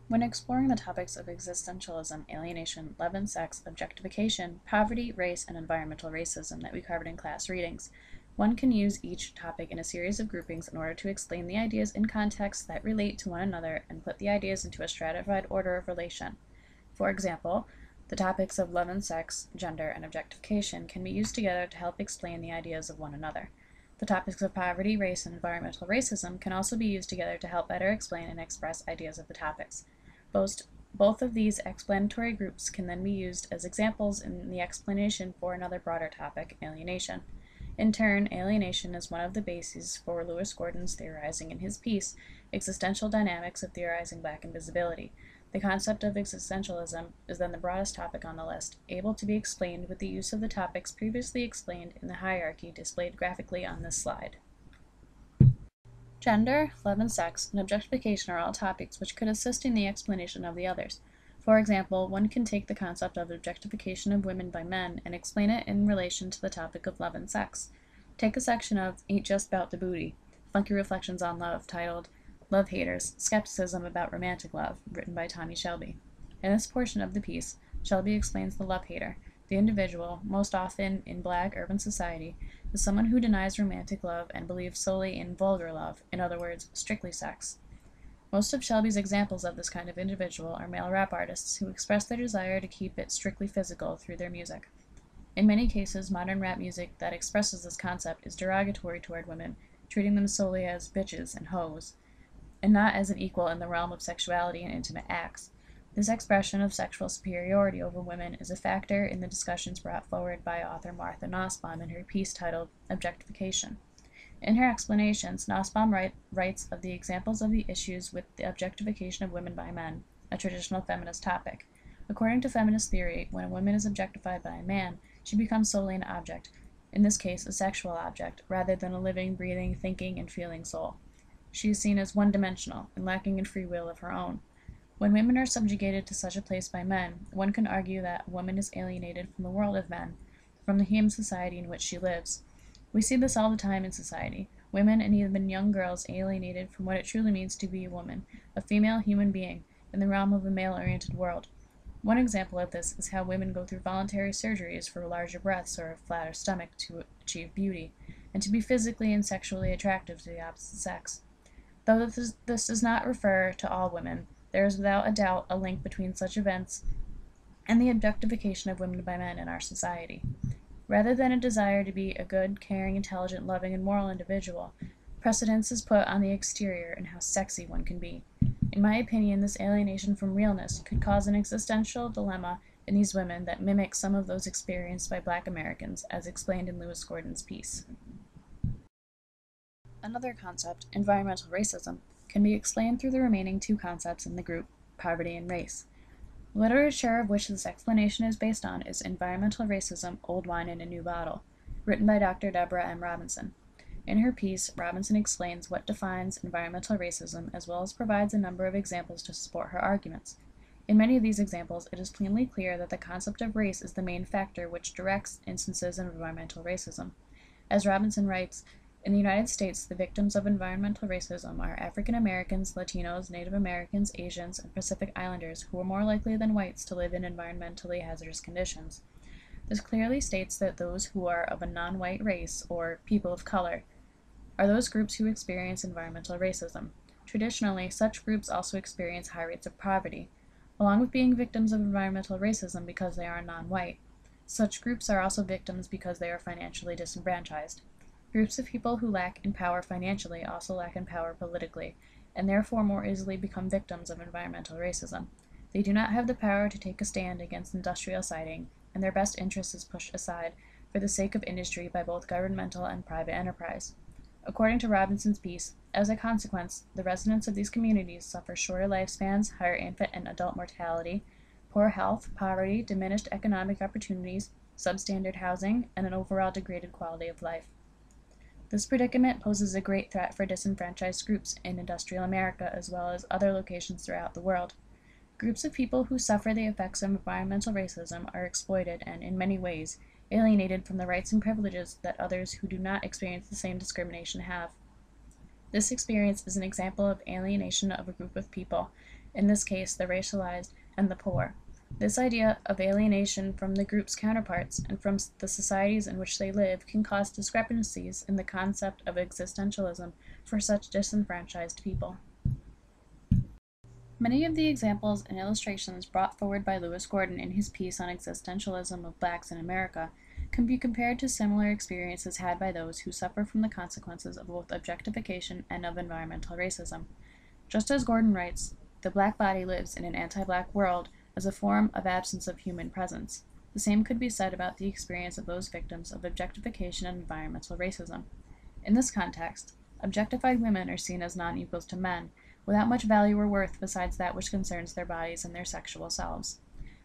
When exploring the topics of existentialism, alienation, love and sex, objectification, poverty, race, and environmental racism that we covered in class readings, one can use each topic in a series of groupings in order to explain the ideas in contexts that relate to one another and put the ideas into a stratified order of relation. For example, the topics of love and sex, gender, and objectification can be used together to help explain the ideas of one another. The topics of poverty, race, and environmental racism can also be used together to help better explain and express ideas of the topics. Both of these explanatory groups can then be used as examples in the explanation for another broader topic, alienation. In turn, alienation is one of the bases for Lewis Gordon's theorizing in his piece, Existential Dynamics of Theorizing Black Invisibility. The concept of existentialism is then the broadest topic on the list, able to be explained with the use of the topics previously explained in the hierarchy displayed graphically on this slide. Gender, love and sex, and objectification are all topics which could assist in the explanation of the others. For example, one can take the concept of objectification of women by men and explain it in relation to the topic of love and sex. Take a section of Ain't Just Bout the Booty, Funky Reflections on Love, titled Love Haters, Skepticism About Romantic Love, written by Tommy Shelby. In this portion of the piece, Shelby explains the love hater. The individual, most often in Black urban society, is someone who denies romantic love and believes solely in vulgar love, in other words, strictly sex. Most of Shelby's examples of this kind of individual are male rap artists who express their desire to keep it strictly physical through their music. In many cases, modern rap music that expresses this concept is derogatory toward women, treating them solely as bitches and hoes, and not as an equal in the realm of sexuality and intimate acts. This expression of sexual superiority over women is a factor in the discussions brought forward by author Martha Nussbaum in her piece titled Objectification. In her explanations, Nussbaum writes of the examples of the issues with the objectification of women by men, a traditional feminist topic. According to feminist theory, when a woman is objectified by a man, she becomes solely an object, in this case a sexual object, rather than a living, breathing, thinking, and feeling soul. She is seen as one-dimensional and lacking in free will of her own. When women are subjugated to such a place by men, one can argue that a woman is alienated from the world of men, from the human society in which she lives. We see this all the time in society. Women and even young girls alienated from what it truly means to be a woman, a female human being, in the realm of a male-oriented world. One example of this is how women go through voluntary surgeries for larger breasts or a flatter stomach to achieve beauty, and to be physically and sexually attractive to the opposite sex. Though this does not refer to all women, there is without a doubt a link between such events and the objectification of women by men in our society. Rather than a desire to be a good, caring, intelligent, loving, and moral individual, precedence is put on the exterior and how sexy one can be. In my opinion, this alienation from realness could cause an existential dilemma in these women that mimics some of those experienced by Black Americans, as explained in Lewis Gordon's piece. Another concept, environmental racism, can be explained through the remaining two concepts in the group, poverty and race. The literature of which this explanation is based on is Environmental Racism, Old Wine in a New Bottle, written by Dr. Deborah M. Robinson. In her piece, Robinson explains what defines environmental racism as well as provides a number of examples to support her arguments. In many of these examples, it is plainly clear that the concept of race is the main factor which directs instances of environmental racism. As Robinson writes, in the United States, the victims of environmental racism are African Americans, Latinos, Native Americans, Asians, and Pacific Islanders who are more likely than whites to live in environmentally hazardous conditions. This clearly states that those who are of a non-white race, or people of color, are those groups who experience environmental racism. Traditionally, such groups also experience high rates of poverty, along with being victims of environmental racism because they are non-white. Such groups are also victims because they are financially disenfranchised. Groups of people who lack in power financially also lack in power politically, and therefore more easily become victims of environmental racism. They do not have the power to take a stand against industrial siting, and their best interest is pushed aside for the sake of industry by both governmental and private enterprise. According to Robinson's piece, as a consequence, the residents of these communities suffer shorter lifespans, higher infant and adult mortality, poor health, poverty, diminished economic opportunities, substandard housing, and an overall degraded quality of life. This predicament poses a great threat for disenfranchised groups in industrial America as well as other locations throughout the world. Groups of people who suffer the effects of environmental racism are exploited and, in many ways, alienated from the rights and privileges that others who do not experience the same discrimination have. This experience is an example of alienation of a group of people, in this case the racialized and the poor. This idea of alienation from the group's counterparts and from the societies in which they live can cause discrepancies in the concept of existentialism for such disenfranchised people. Many of the examples and illustrations brought forward by Lewis Gordon in his piece on existentialism of blacks in America can be compared to similar experiences had by those who suffer from the consequences of both objectification and of environmental racism. Just as Gordon writes, the black body lives in an anti-black world as a form of absence of human presence. The same could be said about the experience of those victims of objectification and environmental racism. In this context, objectified women are seen as non-equals to men, without much value or worth besides that which concerns their bodies and their sexual selves.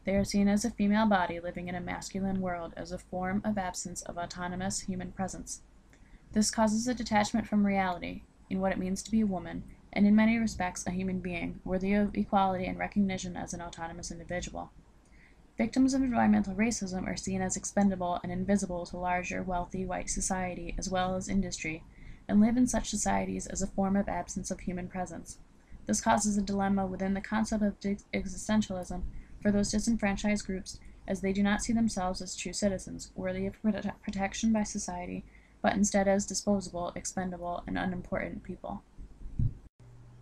They are seen as a female body living in a masculine world as a form of absence of autonomous human presence. This causes a detachment from reality, in what it means to be a woman, and in many respects a human being, worthy of equality and recognition as an autonomous individual. Victims of environmental racism are seen as expendable and invisible to larger, wealthy white society as well as industry, and live in such societies as a form of absence of human presence. This causes a dilemma within the concept of existentialism for those disenfranchised groups, as they do not see themselves as true citizens, worthy of protection by society, but instead as disposable, expendable, and unimportant people.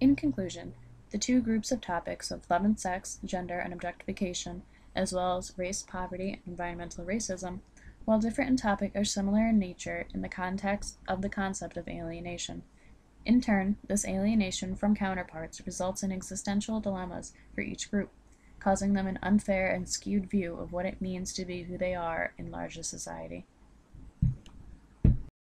In conclusion, the two groups of topics of love and sex, gender, and objectification, as well as race, poverty, and environmental racism, while different in topic, are similar in nature in the context of the concept of alienation. In turn, this alienation from counterparts results in existential dilemmas for each group, causing them an unfair and skewed view of what it means to be who they are in larger society.